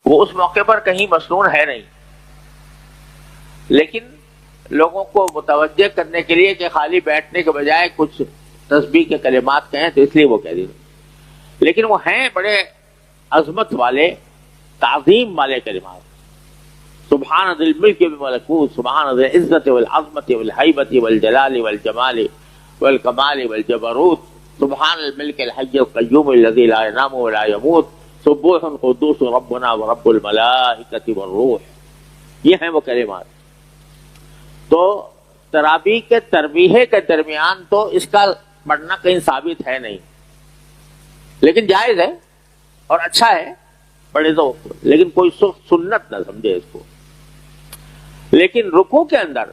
وہ اس موقع پر کہیں مسنون ہے نہیں، لیکن لوگوں کو متوجہ کرنے کے لیے کہ خالی بیٹھنے کے بجائے کچھ تسبیح کے کلمات کہیں تو اس لیے وہ کہہ دیتے، لیکن وہ ہیں بڑے عظمت والے، تعظیم والے کلمات. سبحان ذی الملک والملکوت، سبحان ذی العزت والعظمت والہیبت والجلال والجمال والکمال والجبروت، سبحان الملک الحی القیوم الذی لا ینام ولا یموت، سبوح قدوس ربنا ورب الملائکۃ والروح. یہ ہیں وہ کلمات. تو تراویح کے تربیح کے درمیان تو اس کا پڑھنا کہیں ثابت ہے نہیں، لیکن جائز ہے اور اچھا ہے پڑھے تو، لیکن کوئی سنت نہ سمجھے اس کو. لیکن رکوع کے اندر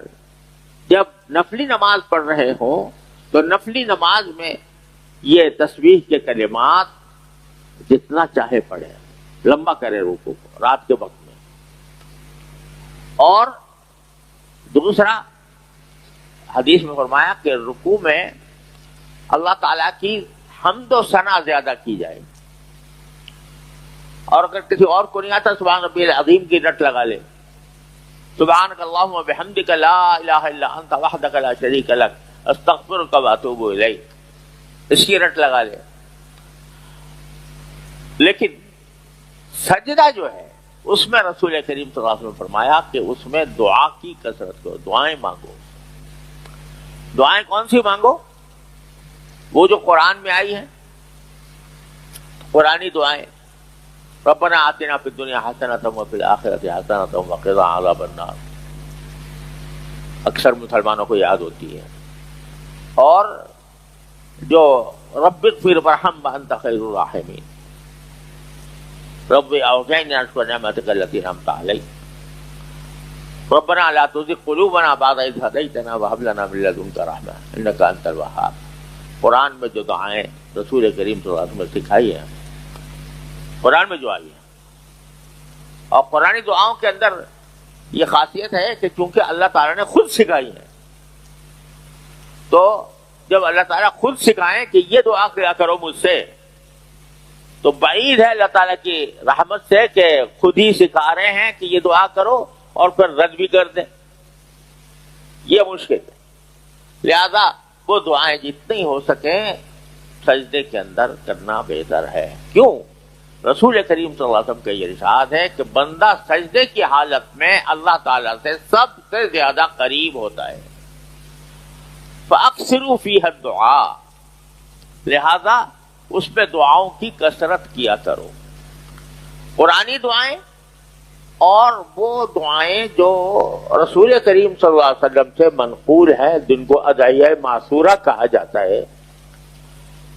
جب نفلی نماز پڑھ رہے ہوں تو نفلی نماز میں یہ تسبیح کے کلمات جتنا چاہے پڑھے، لمبا کرے رکوع کو رات کے وقت میں. اور دوسرا حدیث میں فرمایا کہ رکوع میں اللہ تعالیٰ کی حمد و ثنا زیادہ کی جائے، اور اگر کسی اور کو نہیں آتا سبحان ربی العظیم کی رٹ لگا لے، سبحانک اللہم وبحمدک لا الہ الا انت وحدک لا شریک لک استغفرک واتوب الیک، اس کی رٹ لگا لے. لیکن سجدہ جو ہے اس میں رسول کریم صلی اللہ علیہ وسلم نے فرمایا کہ اس میں دعا کی کثرت کرو، دعائیں مانگو. دعائیں کون سی مانگو؟ وہ جو قرآن میں آئی ہیں، قرآنی دعائیں. ربنا آتنا فی الدنیا حسنۃ وفی الآخرۃ حسنۃ وقنا عذاب النار، اکثر مسلمانوں کو یاد ہوتی ہے. اور جو رب اغفر وارحم وانت خیر الراحمین، رب اوزعنی ان اشکر نعمتک التی انعمت علی، ربنا لا تزغ قلوبنا بعد اذ ہدیتنا وہب لنا من لدنک رحمہ انک انت الوہاب. قرآن میں جو دعائیں رسول کریم صلی اللہ علیہ وسلم نے سکھائی ہیں، قرآن میں جو آئی ہے، اور قرآنی دعاؤں کے اندر یہ خاصیت ہے کہ چونکہ اللہ تعالیٰ نے خود سکھائی ہے، تو جب اللہ تعالیٰ خود سکھائیں کہ یہ دعا کیا کرو مجھ سے، تو بعید ہے اللہ تعالیٰ کی رحمت سے کہ خود ہی سکھا رہے ہیں کہ یہ دعا کرو اور پھر رد بھی کر دیں. یہ مشکل ہے. لہذا وہ دعائیں جتنی ہو سکیں سجدے کے اندر کرنا بہتر ہے. کیوں؟ رسول کریم صلی اللہ علیہ وسلم کا یہ ارشاد ہے کہ بندہ سجدے کی حالت میں اللہ تعالیٰ سے سب سے زیادہ قریب ہوتا ہے. فَأَكْثِرُوا فِيهَا الدُّعَاء، لہذا اس میں دعاؤں کی کثرت کیا کرو. قرآنی دعائیں اور وہ دعائیں جو رسول کریم صلی اللہ علیہ وسلم سے منقول ہیں، جن کو ادعیہ معصورہ کہا جاتا ہے،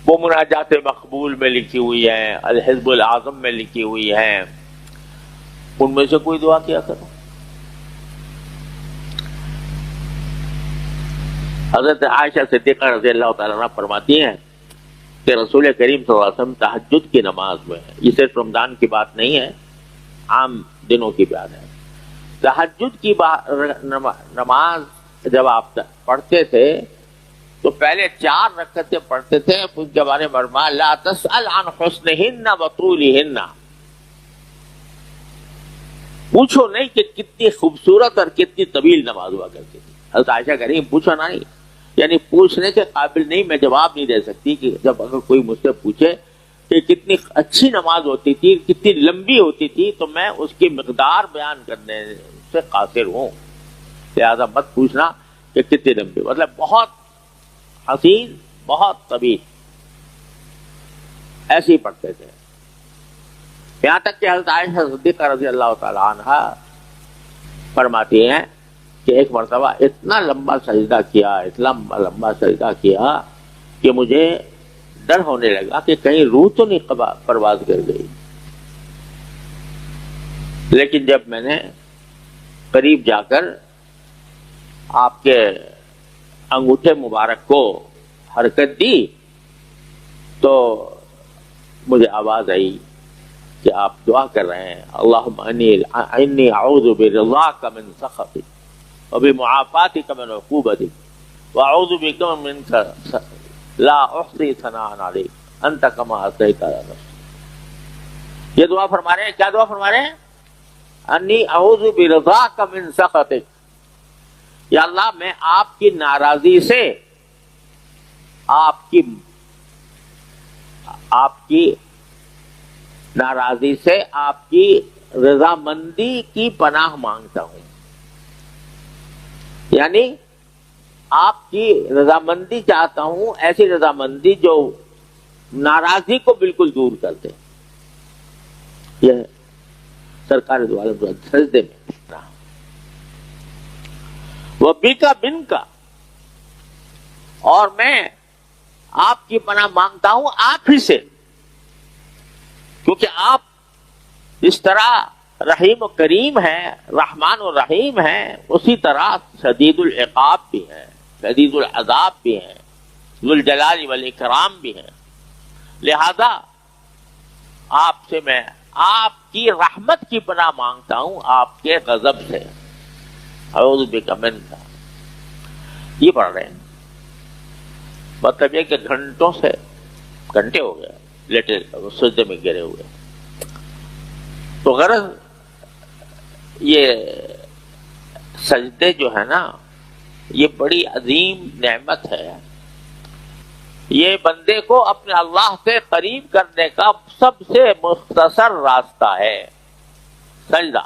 وہ مناجات مقبول میں لکھی ہوئی ہیں، الحزب العظم میں لکھی ہوئی ہیں، ان میں سے کوئی دعا کیا کرو. حضرت عائشہ صدیقہ رضی اللہ تعالیٰ عنہ فرماتی ہیں کہ رسول کریم صلی اللہ علیہ وسلم تہجد کی نماز میں، یہ صرف رمضان کی بات نہیں ہے، عام دنوں کی بات ہے، تہجد کی نماز جب آپ پڑھتے تھے تو پہلے 4 رکعتیں پڑھتے تھے، اس کے بارے میں فرمایا لا تسأل عن حسنہن وطولہن، پوچھو نہیں کہ کتنی خوبصورت اور کتنی طویل نماز ہوا کرتی تھی. حضرت عائشہ کہہ رہی پوچھو نہ، نہیں یعنی پوچھنے کے قابل نہیں، میں جواب نہیں دے سکتی کہ جب اگر کوئی مجھ سے پوچھے کہ کتنی اچھی نماز ہوتی تھی، کتنی لمبی ہوتی تھی، تو میں اس کی مقدار بیان کرنے سے قاصر ہوں. لہذا مت پوچھنا کہ کتنی لمبی، مطلب بہت حسین، بہت طویل، ایسے ہی پڑھتے تھے. یہاں تک کہ حضرت عائشہ صدیقہ رضی اللہ تعالی عنہا فرماتی ہیں کہ ایک مرتبہ اتنا لمبا سجدہ کیا، اتنا لمبا سجدہ کیا کہ مجھے ڈر ہونے لگا کہ کہیں روح تو نہیں پرواز کر گئی. لیکن جب میں نے قریب جا کر آپ کے انگوٹھے مبارک کو حرکت دی تو مجھے آواز آئی کہ آپ دعا کر رہے ہیں اللہم انی اعوذ برضاک من سخطک وبمعافاتک من عقوبتک واعوذ بک منک لا احصی ثناء علیک انت کما اثنیت علی نفسک. یہ دعا فرما رہے ہیں. کیا دعا فرما رہے ہیں؟ انی اعوذ برضاک من سخطک، یا اللہ میں آپ کی ناراضی سے، آپ کی ناراضی سے آپ کی رضامندی کی پناہ مانگتا ہوں، یعنی آپ کی رضامندی چاہتا ہوں، ایسی رضامندی جو ناراضی کو بالکل دور کر دے۔ یہ سرکار دو عالم سجدے میں رہا۔ وہ بیکا بن کا، اور میں آپ کی پناہ مانگتا ہوں آپ ہی سے، کیونکہ آپ اس طرح رحیم و کریم ہیں، رحمان و رحیم ہیں، اسی طرح شدید العقاب بھی ہیں، شدید العذاب بھی ہیں، ذو الجلال والاکرام بھی ہیں، لہذا آپ سے میں آپ کی رحمت کی پناہ مانگتا ہوں آپ کے غضب سے۔ اعوذ بک منک، یہ پڑھ رہے ہیں، مطلب یہ کہ گھنٹے ہو گئے لیٹے سجدے میں گرے ہوئے۔ تو غرض یہ سجدے جو ہے نا، یہ بڑی عظیم نعمت ہے، یہ بندے کو اپنے اللہ سے قریب کرنے کا سب سے مختصر راستہ ہے سجدہ۔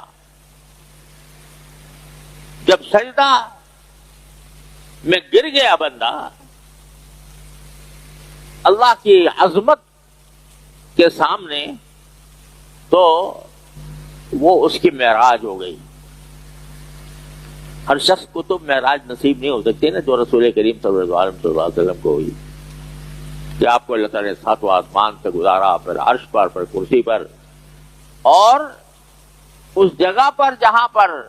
جب سجدہ میں گر گیا بندہ اللہ کی عظمت کے سامنے، تو وہ اس کی معراج ہو گئی۔ ہر شخص کو تو معراج نصیب نہیں ہو سکتی نا، جو رسول کریم صلی اللہ علیہ وسلم کو ہوئی، کہ آپ کو اللہ تعالیٰ نے ساتواں آسمان سے گزارا، پھر عرش پر، پھر کرسی پر، اور اس جگہ پر جہاں پر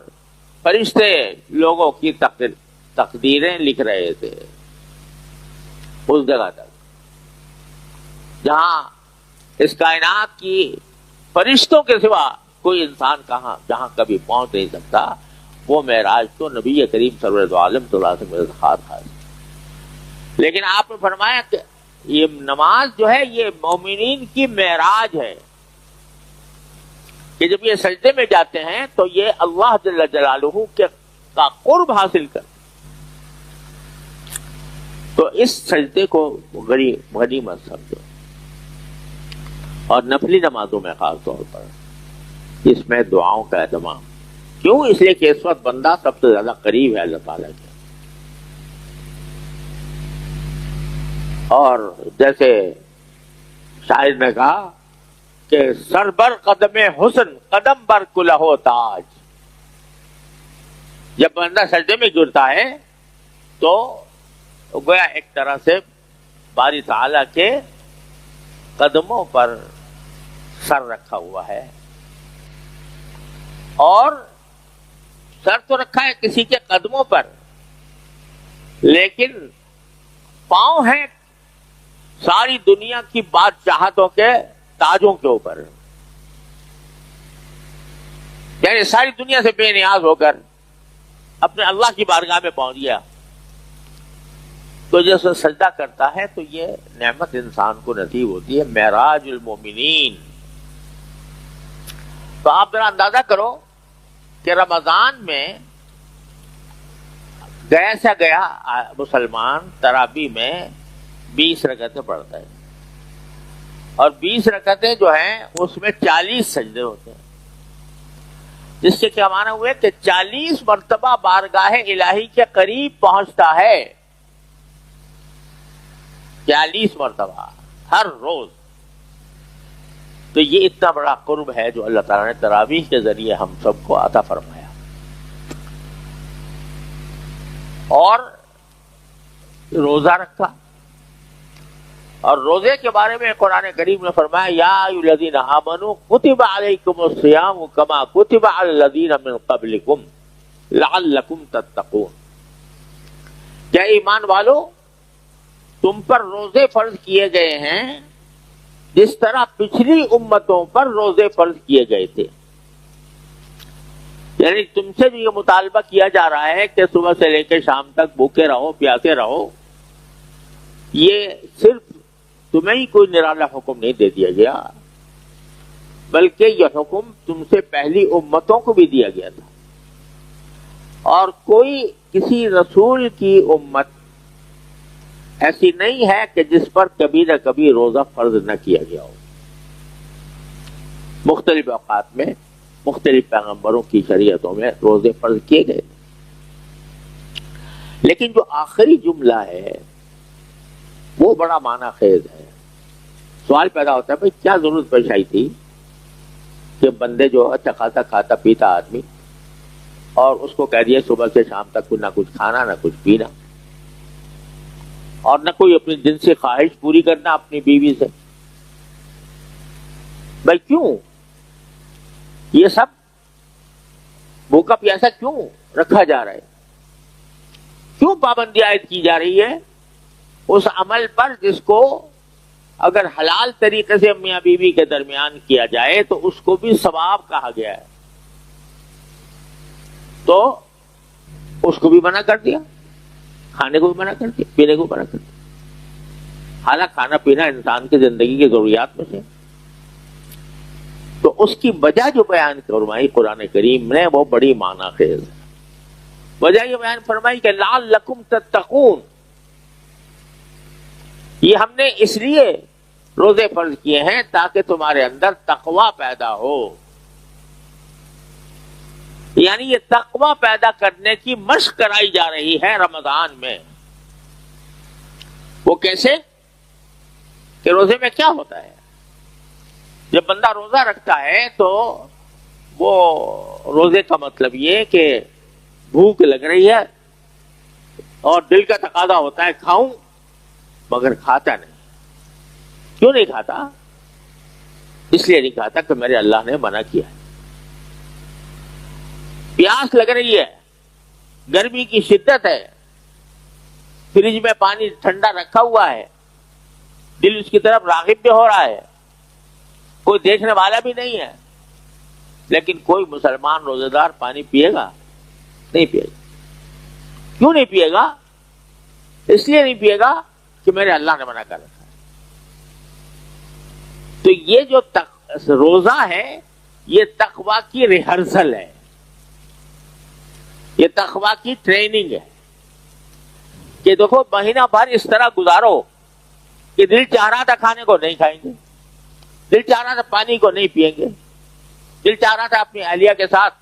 فرشتے لوگوں کی تقدیریں لکھ رہے تھے، اس جگہ تک جہاں اس کائنات کی فرشتوں کے سوا کوئی انسان جہاں کبھی پہنچ نہیں سکتا، وہ معراج تو نبی کریم صلی اللہ علیہ وسلم میں تھا۔ لیکن آپ نے فرمایا کہ یہ نماز جو ہے یہ مومنین کی معراج ہے، کہ جب یہ سجدے میں جاتے ہیں تو یہ اللہ جل جلالہ کا قرب حاصل کر، تو اس سجدے کو غنیمت سمجھو، اور نفلی نمازوں میں خاص طور پر اس میں دعاؤں کا اہتمام۔ کیوں؟ اس لیے کہ اس وقت بندہ سب سے زیادہ قریب ہے اللہ تعالیٰ کے، اور جیسے شاعر نے کہا کہ سر بر قدم حسن قدم بر کلہو تاج، جب بندہ سجدے میں گرتا ہے تو گویا ایک طرح سے باری تعالیٰ کے قدموں پر سر رکھا ہوا ہے، اور سر تو رکھا ہے کسی کے قدموں پر، لیکن پاؤں ہیں ساری دنیا کی بادشاہتوں کے تاجوں کے اوپر، یعنی ساری دنیا سے بے نیاز ہو کر اپنے اللہ کی بارگاہ میں پہنچ گیا۔ تو جیسے سجدہ کرتا ہے تو یہ نعمت انسان کو نصیب ہوتی ہے، معراج المومنین۔ تو آپ ذرا اندازہ کرو کہ رمضان میں گیا مسلمان تراویح میں 20 رکعتیں پڑھتا ہے، اور 20 رکعتیں جو ہیں اس میں 40 سجدے ہوتے ہیں، جس کے کیا معنی ہوئے کہ 40 مرتبہ بارگاہ الہی کے قریب پہنچتا ہے، 40 مرتبہ ہر روز۔ تو یہ اتنا بڑا قرب ہے جو اللہ تعالیٰ نے تراویح کے ذریعے ہم سب کو عطا فرمایا۔ اور روزہ رکھا، اور روزے کے بارے میں قرآن کریم نے فرمایا یا ایھا الذین آمنوا کتب علیکم الصیام کما کتب علی الذین من قبلکم لعلکم تتقون، کیا ایمان والو تم پر روزے فرض کیے گئے ہیں جس طرح پچھلی امتوں پر روزے فرض کیے گئے تھے، یعنی تم سے بھی یہ مطالبہ کیا جا رہا ہے کہ صبح سے لے کے شام تک بھوکے رہو، پیاسے رہو، یہ صرف تمہیں ہی کوئی نرالا حکم نہیں دے دیا گیا، بلکہ یہ حکم تم سے پہلی امتوں کو بھی دیا گیا تھا، اور کوئی کسی رسول کی امت ایسی نہیں ہے کہ جس پر کبھی نہ کبھی روزہ فرض نہ کیا گیا ہو۔ مختلف اوقات میں مختلف پیغمبروں کی شریعتوں میں روزے فرض کیے گئے، لیکن جو آخری جملہ ہے وہ بڑا معنی خیز ہے۔ سوال پیدا ہوتا ہے بھائی کیا ضرورت پیش آئی تھی کہ بندے جو اچھا خاصا کھاتا پیتا آدمی، اور اس کو کہہ دیا صبح سے شام تک نہ کچھ کھانا نہ کچھ پینا، اور نہ کوئی اپنی جنسی خواہش پوری کرنا اپنی بیوی سے۔ بھائی کیوں یہ سب بھوکا پیاسا کیوں رکھا جا رہا ہے؟ کیوں پابندی عائد کی جا رہی ہے اس عمل پر جس کو اگر حلال طریقے سے میاں بیوی کے درمیان کیا جائے تو اس کو بھی ثواب کہا گیا ہے، تو اس کو بھی منع کر دیا، کھانے کو بھی منع کر دیا، پینے کو منع کر دیا۔ حالانکہ کھانا پینا انسان کی زندگی کی ضروریات میں سے، تو اس کی وجہ جو بیان فرمائی قرآن کریم نے وہ بڑی معنی خیز ہے۔ وجہ یہ بیان فرمائی کہ لعلکم تتقون، یہ ہم نے اس لیے روزے فرض کیے ہیں تاکہ تمہارے اندر تقوی پیدا ہو، یعنی یہ تقوی پیدا کرنے کی مشق کرائی جا رہی ہے رمضان میں۔ وہ کیسے کہ روزے میں کیا ہوتا ہے، جب بندہ روزہ رکھتا ہے تو وہ روزے کا مطلب یہ کہ بھوک لگ رہی ہے اور دل کا تقاضا ہوتا ہے کھاؤں، مگر کھاتا نہیں۔ کیوں نہیں کھاتا؟ اس لیے نہیں کھاتا کہ میرے اللہ نے منع کیا ہے۔ پیاس لگ رہی ہے، گرمی کی شدت ہے، فریج میں پانی ٹھنڈا رکھا ہوا ہے، دل اس کی طرف راغب بھی ہو رہا ہے، کوئی دیکھنے والا بھی نہیں ہے، لیکن کوئی مسلمان روزے دار پانی پیے گا؟ نہیں پیے گا۔ کیوں نہیں پیے گا؟ اس لیے نہیں پیے گا کہ میرے اللہ نے منع کر رکھا ہے۔ تو یہ جو روزہ ہے یہ تقویٰ کی ریہرسل ہے، یہ تقویٰ کی ٹریننگ ہے کہ دیکھو مہینہ بھر اس طرح گزارو کہ دل چاہ رہا تھا کھانے کو نہیں کھائیں گے، دل چاہ رہا تھا پانی کو نہیں پیئیں گے، دل چاہ رہا تھا اپنی اہلیہ کے ساتھ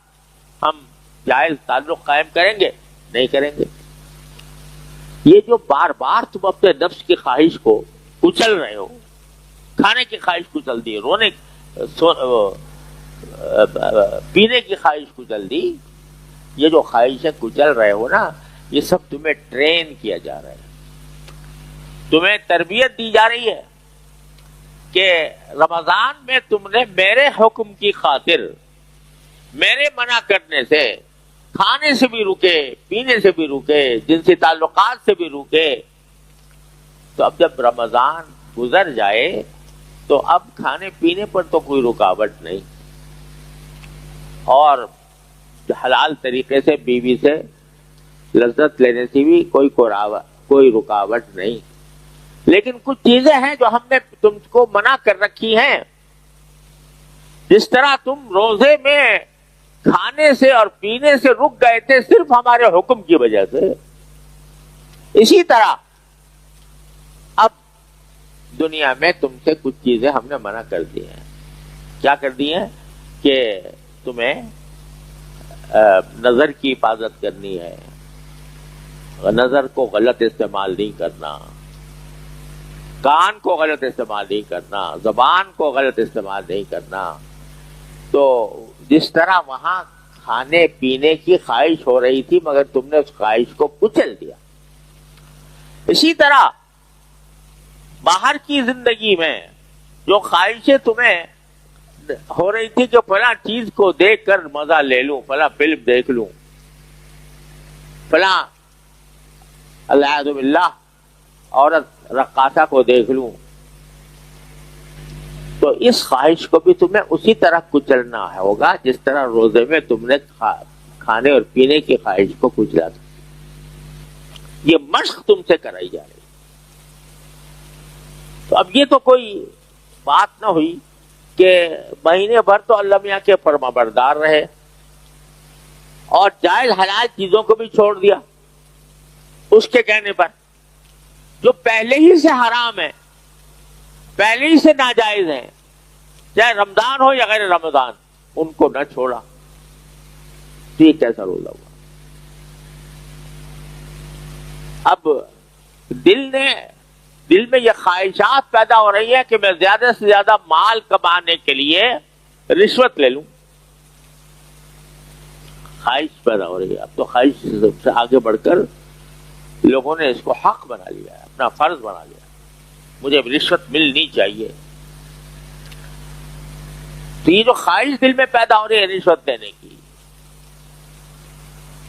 ہم جائز تعلق قائم کریں گے، نہیں کریں گے۔ یہ جو بار بار تم اپنے نفس کی خواہش کو کچل رہے ہو، کھانے کی خواہش کچل دی، پینے کی خواہش کچل دی، یہ جو خواہشیں کچل رہے ہو نا، یہ سب تمہیں ٹرین کیا جا رہا ہے، تمہیں تربیت دی جا رہی ہے کہ رمضان میں تم نے میرے حکم کی خاطر میرے منع کرنے سے کھانے سے بھی رکے، پینے سے بھی رکے، جنسی تعلقات سے بھی رکے، تو اب جب رمضان گزر جائے تو اب کھانے پینے پر تو کوئی رکاوٹ نہیں، اور حلال طریقے سے بیوی سے لذت لینے سے بھی کوئی رکاوٹ نہیں۔ لیکن کچھ چیزیں ہیں جو ہم نے تم کو منع کر رکھی ہیں، جس طرح تم روزے میں کھانے سے اور پینے سے رک گئے تھے صرف ہمارے حکم کی وجہ سے، اسی طرح اب دنیا میں تم سے کچھ چیزیں ہم نے منع کر دی ہیں۔ کیا کر دی ہیں؟ کہ تمہیں نظر کی حفاظت کرنی ہے، نظر کو غلط استعمال نہیں کرنا، کان کو غلط استعمال نہیں کرنا، زبان کو غلط استعمال نہیں کرنا۔ تو جس طرح وہاں کھانے پینے کی خواہش ہو رہی تھی مگر تم نے اس خواہش کو کچل دیا، اسی طرح باہر کی زندگی میں جو خواہشیں تمہیں ہو رہی تھی کہ فلاں چیز کو دیکھ کر مزہ لے لوں، فلاں فلم دیکھ لوں، فلاں الیاذ باللہ عورت رقاصہ کو دیکھ لوں، تو اس خواہش کو بھی تمہیں اسی طرح کچلنا ہوگا جس طرح روزے میں تم نے کھانے اور پینے کی خواہش کو کچلا تھا۔ یہ مشق تم سے کرائی جا رہی۔ تو اب یہ تو کوئی بات نہ ہوئی کہ مہینے بھر تو اللہ میاں کے فرمانبردار رہے اور جائز حلال چیزوں کو بھی چھوڑ دیا اس کے کہنے پر، جو پہلے ہی سے حرام ہے، پہلے ہی سے ناجائز ہیں، چاہے رمضان ہو یا غیر رمضان، ان کو نہ چھوڑا، تو یہ کیسا روزہ ہوا؟ اب دل میں یہ خواہشات پیدا ہو رہی ہے کہ میں زیادہ سے زیادہ مال کمانے کے لیے رشوت لے لوں، خواہش پیدا ہو رہی ہے۔ اب تو خواہش سے آگے بڑھ کر لوگوں نے اس کو حق بنا لیا ہے، اپنا فرض بنا لیا، مجھے رشوت ملنی چاہیے۔ تو یہ جو خواہش دل میں پیدا ہو رہی ہے رشوت دینے کی،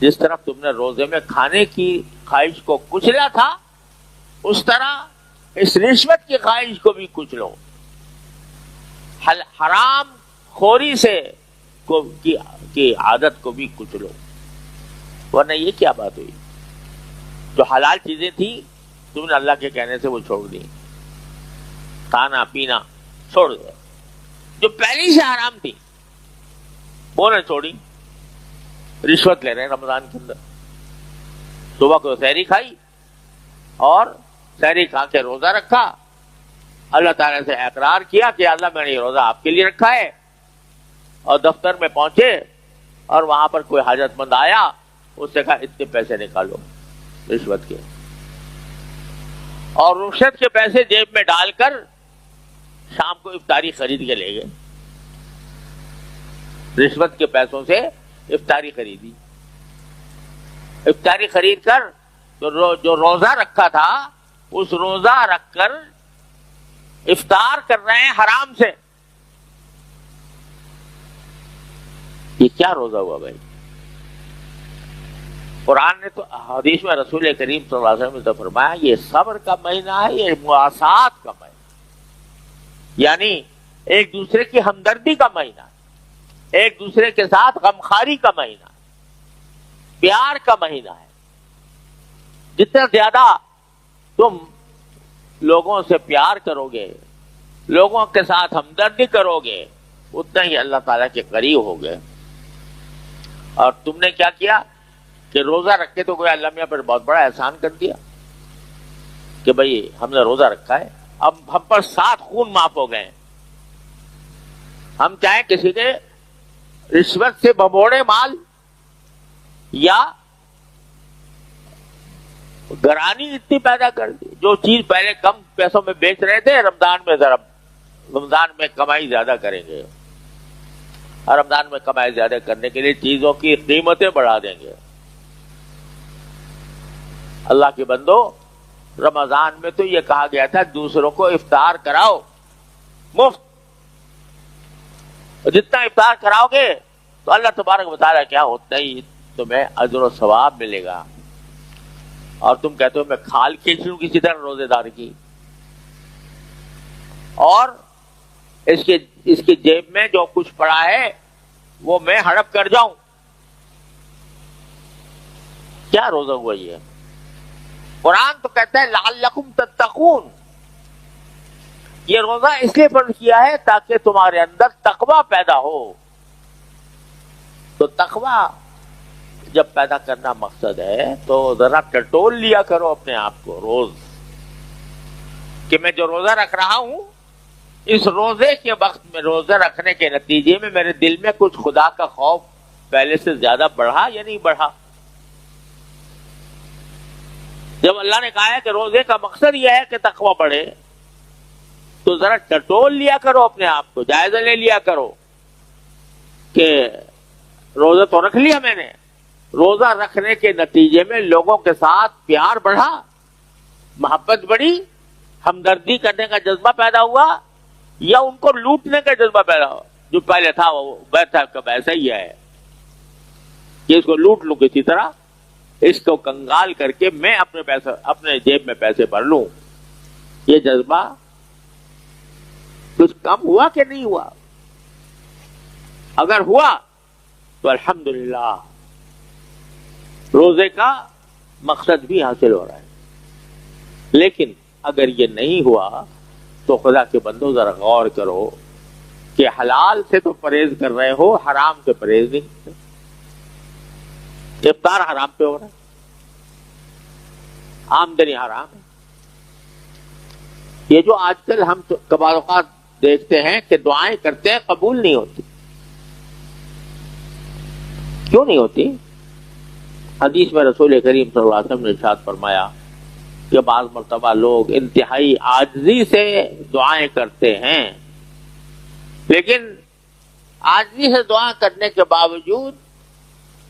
جس طرح تم نے روزے میں کھانے کی خواہش کو کچلا تھا، اس طرح اس رشوت کی خواہش کو بھی کچلو، حرام خوری سے کی عادت کو بھی کچلو، ورنہ یہ کیا بات ہوئی؟ جو حلال چیزیں تھیں تم نے اللہ کے کہنے سے وہ چھوڑ دی، کھانا پینا چھوڑ دیا، جو پہلے سے حرام تھی وہ نہ چھوڑی، رشوت لے رہے ہیں رمضان کے اندر، صبح کو سحری کھائی اور سحری کھا کے روزہ رکھا، اللہ تعالیٰ سے اقرار کیا کہ اللہ میں نے یہ روزہ آپ کے لیے رکھا ہے، اور دفتر میں پہنچے اور وہاں پر کوئی حاجت مند آیا، اس سے کہا اتنے پیسے نکالو رشوت کے، اور رشوت کے پیسے جیب میں ڈال کر شام کو افطاری خرید کے لے گئے، رشوت کے پیسوں سے افطاری خریدی، افطاری خرید کر جو روزہ رکھا تھا اس روزہ رکھ کر افطار کر رہے ہیں حرام سے، یہ کیا روزہ ہوا بھائی؟ قرآن نے تو، حدیث میں رسول کریم صلی اللہ علیہ وسلم نے تو فرمایا یہ صبر کا مہینہ ہے، یہ مواسات کا مہینہ، یعنی ایک دوسرے کی ہمدردی کا مہینہ ہے، ایک دوسرے کے ساتھ غمخواری کا مہینہ ہے، پیار کا مہینہ ہے۔ جتنا زیادہ تم لوگوں سے پیار کرو گے، لوگوں کے ساتھ ہمدردی کرو گے، اتنا ہی اللہ تعالیٰ کے قریب ہوگے۔ اور تم نے کیا کیا کہ روزہ رکھ کے تو کوئی اللہ میاں پر بہت بڑا احسان کر دیا کہ بھئی ہم نے روزہ رکھا ہے، اب ہم پر 7 خون معاف ہو گئے، ہم چاہیں کسی کے رشوت سے بموڑے مال یا گرانی اتنی پیدا کر دی، جو چیز پہلے کم پیسوں میں بیچ رہے تھے رمضان میں کمائی زیادہ کریں گے، اور رمضان میں کمائی زیادہ کرنے کے لیے چیزوں کی قیمتیں بڑھا دیں گے۔ اللہ کے بندو، رمضان میں تو یہ کہا گیا تھا دوسروں کو افطار کراؤ مفت، جتنا افطار کراؤ گے تو اللہ تبارک و تعالیٰ کیا اتنا ہی تمہیں اجر و ثواب ملے گا۔ اور تم کہتے ہو میں کھال کھینچ لوں کسی طرح روزے دار کی، اور اس کی جیب میں جو کچھ پڑا ہے وہ میں ہڑپ کر جاؤں، کیا روزہ ہوا یہ؟ قرآن تو کہتا ہے لعلکم تتقون، یہ روزہ اس لیے فرض کیا ہے تاکہ تمہارے اندر تقوی پیدا ہو۔ تو تقوی جب پیدا کرنا مقصد ہے تو ذرا ٹٹول لیا کرو اپنے آپ کو روز، کہ میں جو روزہ رکھ رہا ہوں اس روزے کے وقت میں روزہ رکھنے کے نتیجے میں میرے دل میں کچھ خدا کا خوف پہلے سے زیادہ بڑھا یا نہیں بڑھا۔ جب اللہ نے کہا ہے کہ روزے کا مقصد یہ ہے کہ تقوی بڑھے، تو ذرا ٹٹول لیا کرو اپنے آپ کو، جائزہ لے لیا کرو کہ روزہ تو رکھ لیا میں نے، روزہ رکھنے کے نتیجے میں لوگوں کے ساتھ پیار بڑھا، محبت بڑھی، ہمدردی کرنے کا جذبہ پیدا ہوا، یا ان کو لوٹنے کا جذبہ پیدا ہوا؟ جو پہلے تھا وہ ویسا کب ایسا ہی ہے کہ اس کو لوٹ لوں کسی طرح، اس کو کنگال کر کے میں اپنے جیب میں پیسے بھر لوں، یہ جذبہ کچھ کم ہوا کہ نہیں ہوا؟ اگر ہوا تو الحمدللہ روزے کا مقصد بھی حاصل ہو رہا ہے، لیکن اگر یہ نہیں ہوا تو خدا کے بندو ذرا غور کرو کہ حلال سے تو پرہیز کر رہے ہو، حرام سے پرہیز نہیں کرتے. افطار حرام پہ ہو رہا ہے، آمدنی حرام ہے. یہ جو آج کل ہم بعض اوقات دیکھتے ہیں کہ دعائیں کرتے ہیں قبول نہیں ہوتی. کیوں نہیں ہوتی؟ حدیث میں رسول کریم صلی اللہ علیہ وسلم نے ارشاد فرمایا کہ بعض مرتبہ لوگ انتہائی عاجزی سے دعائیں کرتے ہیں، لیکن عاجزی سے دعا کرنے کے باوجود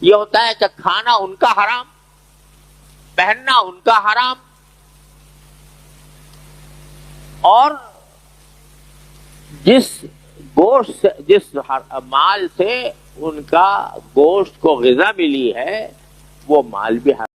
یہ ہوتا ہے کہ کھانا ان کا حرام، پہننا ان کا حرام، اور جس گوشت جس مال سے ان کا گوشت کو غذا ملی ہے وہ مال بھی حرام.